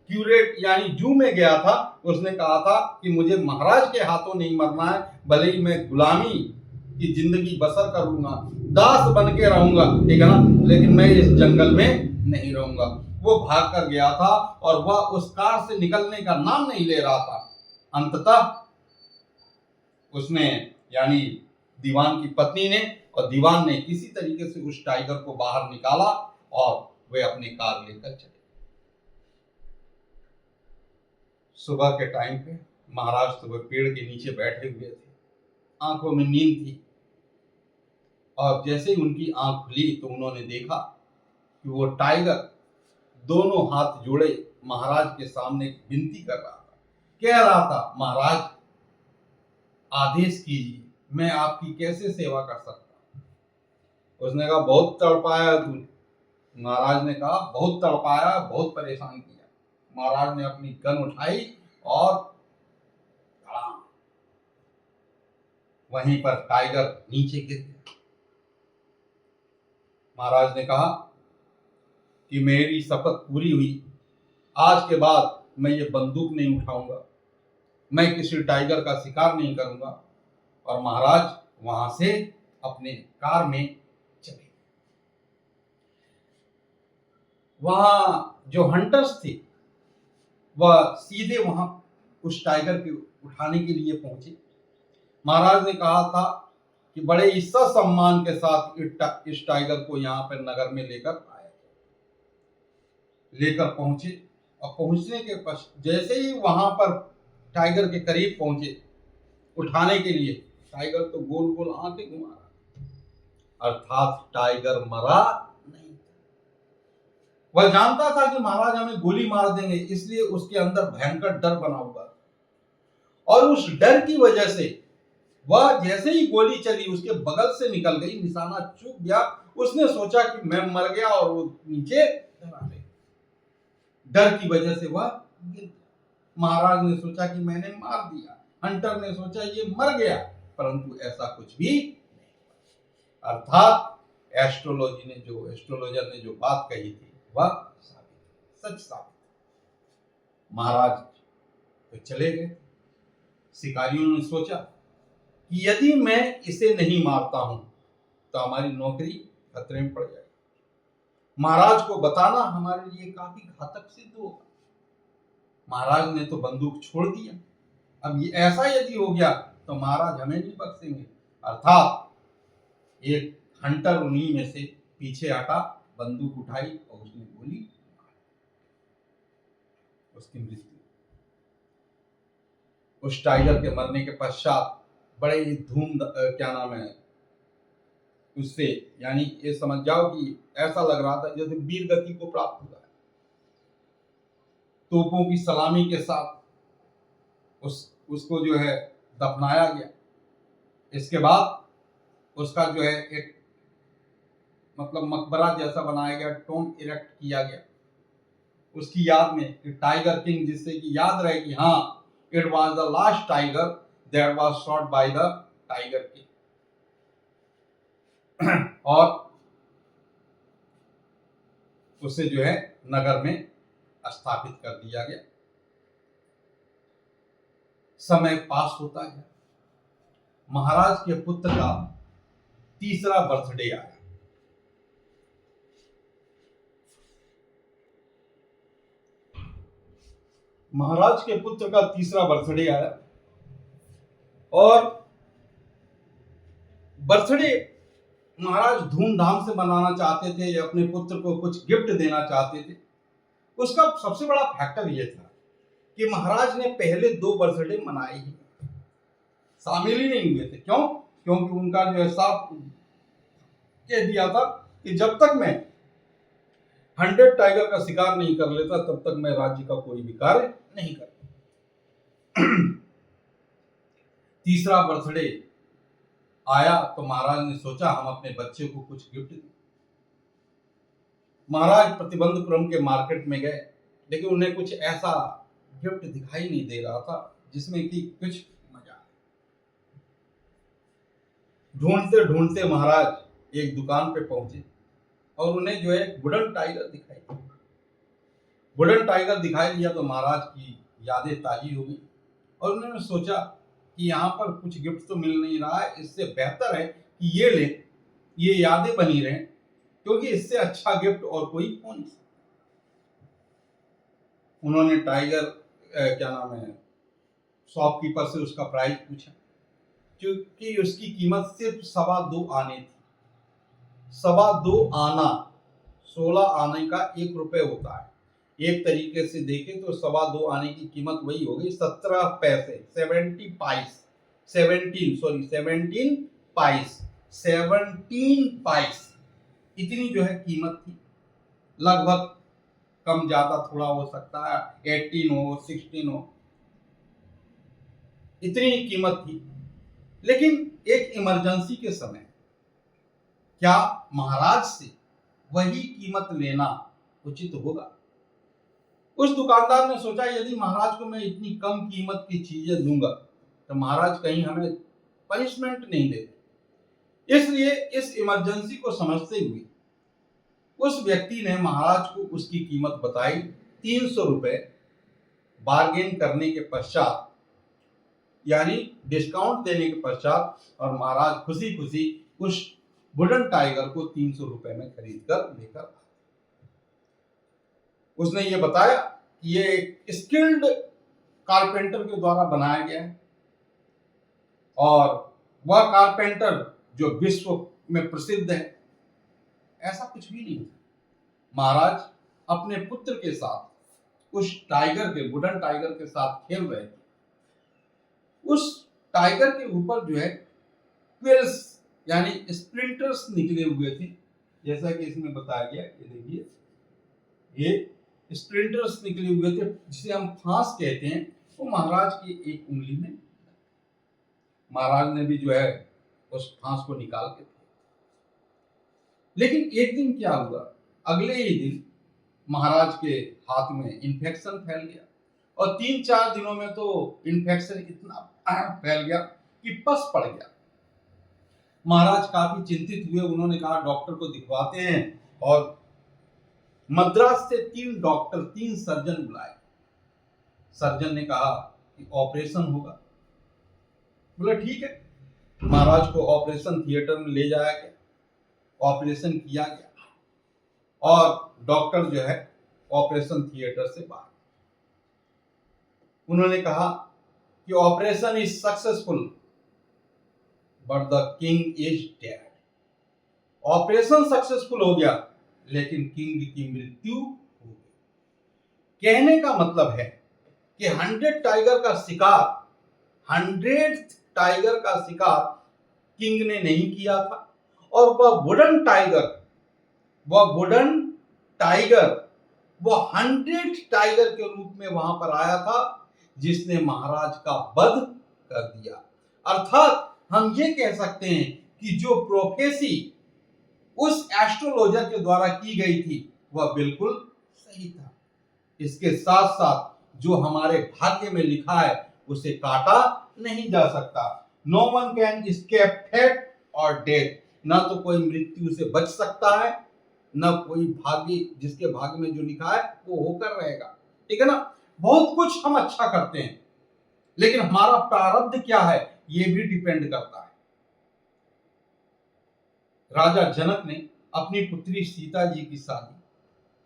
क्यूरेट यानी जू में गया था। उसने कहा था कि मुझे महाराज के हाथों नहीं मरना है, भले ही मैं गुलामी की जिंदगी बसर करूंगा, दास बन के रहूंगा, ठीक है ना, लेकिन मैं इस जंगल में नहीं रहूंगा। वो भाग कर गया था और वह उस कार से निकलने का नाम नहीं ले रहा था। अंततः उसने यानी दीवान की पत्नी ने और दीवान ने किसी तरीके से उस टाइगर को बाहर निकाला और वे अपनी कार लेकर चले। सुबह के टाइम पे महाराज तो वे पेड़ के नीचे बैठे हुए थे, आंखों में नींद थी, और जैसे ही उनकी आंख खुली तो उन्होंने देखा कि वो टाइगर दोनों हाथ जोड़े महाराज के सामने विनती कर रहा था, कह रहा था, महाराज आदेश कीजिए, मैं आपकी कैसे सेवा कर सकता हूं। उसने कहा बहुत तड़पाया तूने। महाराज ने कहा बहुत तड़पाया, बहुत परेशान किया। महाराज ने अपनी गन उठाई और वहीं पर टाइगर नीचे गिर गया। महाराज ने कहा कि मेरी शपथ पूरी हुई, आज के बाद मैं ये बंदूक नहीं उठाऊंगा, मैं किसी टाइगर का शिकार नहीं करूंगा। और महाराज वहां से अपने कार में चले। वहां जो हंटर्स थे वह सीधे वहां उस टाइगर को उठाने के लिए पहुंचे। महाराज ने कहा था कि बड़े इज्जत सम्मान के साथ इस टाइगर को यहाँ पर नगर में लेकर पहुंचे। और पहुंचने के पश्चात जैसे ही वहां पर टाइगर के करीब पहुंचे उठाने के लिए, टाइगर तो गोल गोल आंखें घुमा रहा, अर्थात टाइगर मरा नहीं। वह जानता था कि महाराज हमें गोली मार देंगे, इसलिए उसके अंदर भयंकर डर बना हुआ था। और उस डर की वजह से वह जैसे ही गोली चली उसके बगल से निकल गई, निशाना चूक गया। उसने सोचा कि मैं मर गया और वो नीचे आ गई। डर की वजह से वह गिर गया। महाराज ने सोचा कि मैंने मार दिया, हंटर ने सोचा ये मर गया, परंतु ऐसा कुछ भी नहीं। अर्थात एस्ट्रोलॉजर ने जो बात कही थी वह सच साबित। महाराज तो चले गए। शिकारियों ने सोचा कि यदि मैं इसे नहीं मारता हूं तो हमारी नौकरी खतरे में पड़ जाएगी, महाराज को बताना हमारे लिए काफी घातक सिद्ध होगा। महाराज ने तो बंदूक छोड़ दिया, अब ये ऐसा यदि हो गया तो महाराज हमें नहीं बख्शेंगे। अर्थात एक हंटर उन्हीं में से पीछे हटा, बंदूक उठाई और उसने गोली मारी। उसकी मृत्यु। उस टाइगर के मरने के पश्चात बड़े ही क्या नाम है उससे, यानी ये समझ जाओ कि ऐसा लग रहा था जैसे वीर गति को प्राप्त हुआ है। तोपों की सलामी के साथ उसको जो है दफनाया गया। इसके बाद उसका जो है एक मतलब मकबरा जैसा बनाया गया, टोम इरेक्ट किया गया उसकी याद में कि टाइगर किंग, जिससे कि याद रहे कि हाँ it was the last tiger that was shot by the tiger king. और उसे जो है नगर में स्थापित कर दिया गया। समय पास होता गया। महाराज के पुत्र का तीसरा बर्थडे आया। महाराज के पुत्र का तीसरा बर्थडे आया और बर्थडे महाराज धूमधाम से मनाना चाहते थे, अपने पुत्र को कुछ गिफ्ट देना चाहते थे। उसका सबसे बड़ा फैक्टर यह था कि महाराज ने पहले 2 बर्थडे मनाए ही, शामिल ही नहीं हुए थे। क्यों? क्योंकि उनका जो है साफ कह दिया था कि जब तक मैं 100 टाइगर का शिकार नहीं कर लेता तब तक मैं राज्य का कोई भी कार्य नहीं करता। तीसरा बर्थडे आया तो महाराज ने सोचा हम अपने बच्चे को कुछ गिफ्ट दें। महाराज प्रतिबंधपुरम के मार्केट में गए, लेकिन उन्हें कुछ ऐसा गिफ्ट दिखाई नहीं दे रहा था जिसमें कि कुछ मजा आए। ढूंढते ढूंढते महाराज एक दुकान पे पहुंचे और उन्हें जो है वुडन टाइगर दिखाई दिया। वुडन टाइगर दिखाई दिया तो महाराज की यादें ताजी हो गई और उन्होंने सोचा कि यहाँ पर कुछ गिफ्ट तो मिल नहीं रहा है, इससे बेहतर है कि ये ले, ये यादें बनी रहें, क्योंकि इससे अच्छा गिफ्ट और कोई हो नहीं सकता। उन्होंने टाइगर क्या नाम है शॉपकीपर से उसका प्राइस पूछा, क्योंकि उसकी कीमत सिर्फ 2.25 आने थी। 2.25 आना 16 आने का 1 रुपए होता है। एक तरीके से देखें तो 2.25 आने की कीमत वही हो गई 17 पैसे, 70 पाइस, 17 पाइस, 17 पाइस, इतनी जो है कीमत थी। लगभग कम ज्यादा थोड़ा हो सकता है, 18 हो 16 हो, इतनी कीमत थी। लेकिन एक इमरजेंसी के समय क्या महाराज से वही कीमत लेना उचित होगा? उस दुकानदार ने सोचा यदि महाराज को मैं इतनी कम कीमत की चीजें दूंगा तो महाराज कहीं हमें पनिशमेंट नहीं देते। इसलिए इस इमरजेंसी को समझते हुए उस व्यक्ति ने महाराज को उसकी कीमत बताई 300 रुपए। बार्गेन करने के पश्चात, यानी डिस्काउंट देने के पश्चात, और महाराज खुशी खुशी उस वुडन टाइगर को 300 रुपए में खरीद कर लेकर आए। उसने ये बताया कि ये एक स्किल्ड कारपेंटर के द्वारा बनाया गया है और वह कारपेंटर जो विश्व में प्रसिद्ध है, ऐसा कुछ भी नहीं। महाराज अपने पुत्र के साथ उस टाइगर के, वुडन टाइगर के साथ खेल रहे थे। उस टाइगर के ऊपर जो है क्विल्स यानी स्प्लिंटर्स निकले हुए थे, जैसा कि इसमें बताया गया। ये देखिए, ये स्प्लिंटर्स निकले हुए थे जिसे हम फांस कहते हैं। वो महाराज की एक उंगली में, महाराज ने भी जो है उस फांस को निकाल के, लेकिन एक दिन क्या हुआ, अगले ही दिन महाराज के हाथ में इन्फेक्शन फैल गया और 3-4 दिनों में तो इन्फेक्शन इतना फैल गया कि पस पड़ गया। महाराज काफी चिंतित हुए। उन्होंने कहा डॉक्टर को दिखवाते हैं और मद्रास से 3 डॉक्टर, 3 सर्जन बुलाए। सर्जन ने कहा कि ऑपरेशन होगा। बोला ठीक है। महाराज को ऑपरेशन थिएटर में ले जाया गया, ऑपरेशन किया गया और डॉक्टर जो है ऑपरेशन थिएटर से बाहर। उन्होंने कहा कि operation is successful but the king is dead. Operation successful हो गया लेकिन किंग की मृत्यु हो गई। कहने का मतलब है कि 100 टाइगर का शिकार, 100 टाइगर का शिकार किंग ने नहीं किया था और वह वुडन टाइगर वो 100 टाइगर के रूप में वहां पर आया था जिसने महाराज का वध कर दिया। अर्थात हम ये कह सकते हैं कि जो प्रोफेसी उस एस्ट्रोलॉजर के द्वारा की गई थी वह बिल्कुल सही था। इसके साथ साथ जो हमारे भाग्य में लिखा है उसे काटा नहीं जा सकता। No one can escape fate और डेथ। ना तो कोई मृत्यु से बच सकता है, न कोई भाग्य, जिसके भाग्य में जो लिखा है वो होकर रहेगा। ठीक है ना। बहुत कुछ हम अच्छा करते हैं लेकिन हमारा प्रारब्ध क्या है ये भी डिपेंड करता है। राजा जनक ने अपनी पुत्री सीता जी की शादी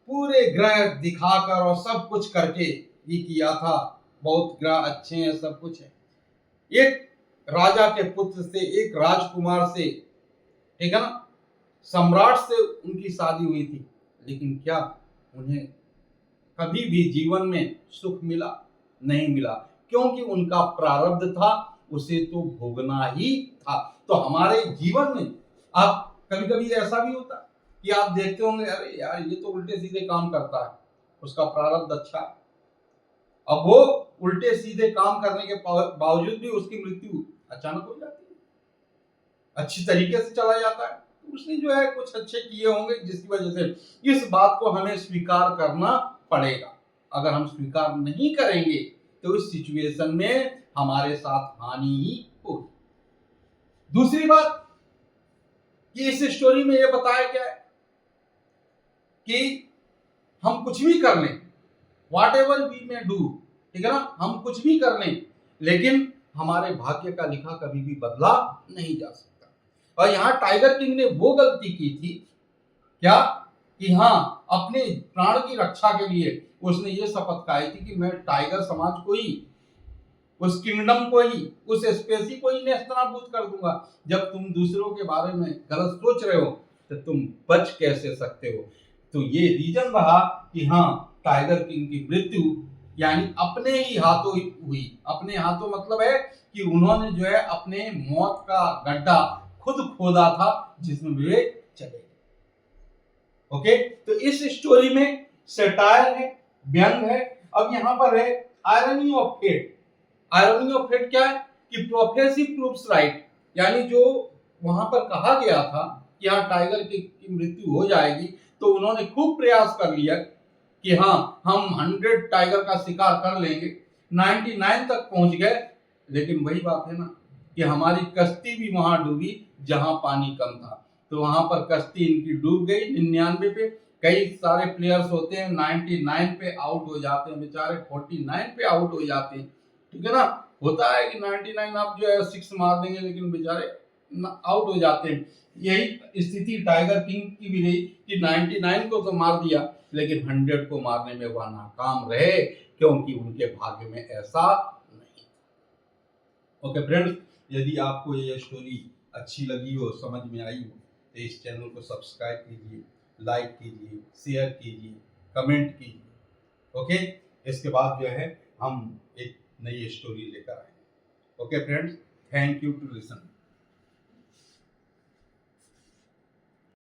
पूरे ग्रह दिखाकर और सब कुछ करके ये किया था। बहुत ग्रह अच्छे हैं, सब कुछ है। एक राजा के पुत्र से, एक राजकुमार से, ठीक है ना, सम्राट से उनकी शादी हुई थी, लेकिन क्या उन्हें कभी भी जीवन में सुख मिला? नहीं मिला, क्योंकि उनका प्रारब्ध था, उसे तो भोगना ही था। तो हमारे जीवन में आप कभी कभी ऐसा भी होता है कि आप देखते होंगे अरे यार ये तो उल्टे सीधे काम करता है, उसका प्रारब्ध अच्छा है। अब वो उल्टे सीधे काम करने के बावजूद भी उसकी मृत्यु अचानक हो जाती है, अच्छी तरीके से चला जाता है। उसने जो है कुछ अच्छे किए होंगे जिसकी वजह से इस बात को हमें स्वीकार करना पड़ेगा। अगर हम स्वीकार नहीं करेंगे तो इस सिचुएशन में हमारे साथ हानि ही होगी। दूसरी बात कि इस स्टोरी में यह बताया गया है कि हम कुछ भी कर लें, whatever we may do, ठीक है ना, हम कुछ भी कर लें, लेकिन हमारे भाग्य का लिखा कभी भी बदला नहीं जा सकता। और यहाँ टाइगर किंग ने वो गलती की थी क्या, कि हाँ, अपने प्राण की रक्षा के लिए उसने ये शपथ खाई थी कि मैं टाइगर समाज को ही, उस किंगडम को ही, उस स्पेसी को ही नेस्तनाबूद कर दूंगा। जब तुम दूसरों के बारे में गलत सोच रहे हो तो तुम बच कैसे सकते हो। तो ये रीजन रहा कि हाँ, टाइगर किंग की मृत्यु यानी अपने ही हाथों हुई। अपने हाथों मतलब है कि उन्होंने जो है अपने मौत का गड्ढा खुद खोदा था जिसमें वे चले। ओके, तो इस स्टोरी में सटायर है, व्यंग है। अब यहाँ पर है irony of fate. Irony of fate क्या है कि प्रोफेसी प्रूव्स राइट, यानी जो वहां पर कहा गया था कि हाँ टाइगर की मृत्यु हो जाएगी, तो उन्होंने खूब प्रयास कर लिया कि हाँ हम 100 टाइगर का शिकार कर लेंगे, 99 तक पहुंच गए, लेकिन वही बात है ना कि हमारी कश्ती भी वहां डूबी जहां पानी कम था। तो वहां पर कश्ती इनकी डूब गई 99 पे। कई सारे प्लेयर्स होते हैं 99 पे आउट हो जाते हैं, बेचारे 49 पे आउट हो जाते हैं, ठीक है ना। होता है कि 99 आप जो है 6 मार देंगे, लेकिन बेचारे आउट हो जाते हैं। यही स्थिति टाइगर किंग की भी रही कि 99 को तो मार दिया, लेकिन 100 को मारने में वह नाकाम रहे, क्योंकि उनके भाग्य में ऐसा नहीं। ओके फ्रेंड्स, यदि आपको ये स्टोरी अच्छी लगी हो, समझ में आई हो, तो इस चैनल को सब्सक्राइब कीजिए, लाइक कीजिए, शेयर कीजिए, कमेंट कीजिए। ओके, इसके बाद जो है हम एक नई स्टोरी लेकर आएंगे। Okay friends, thank you to listen.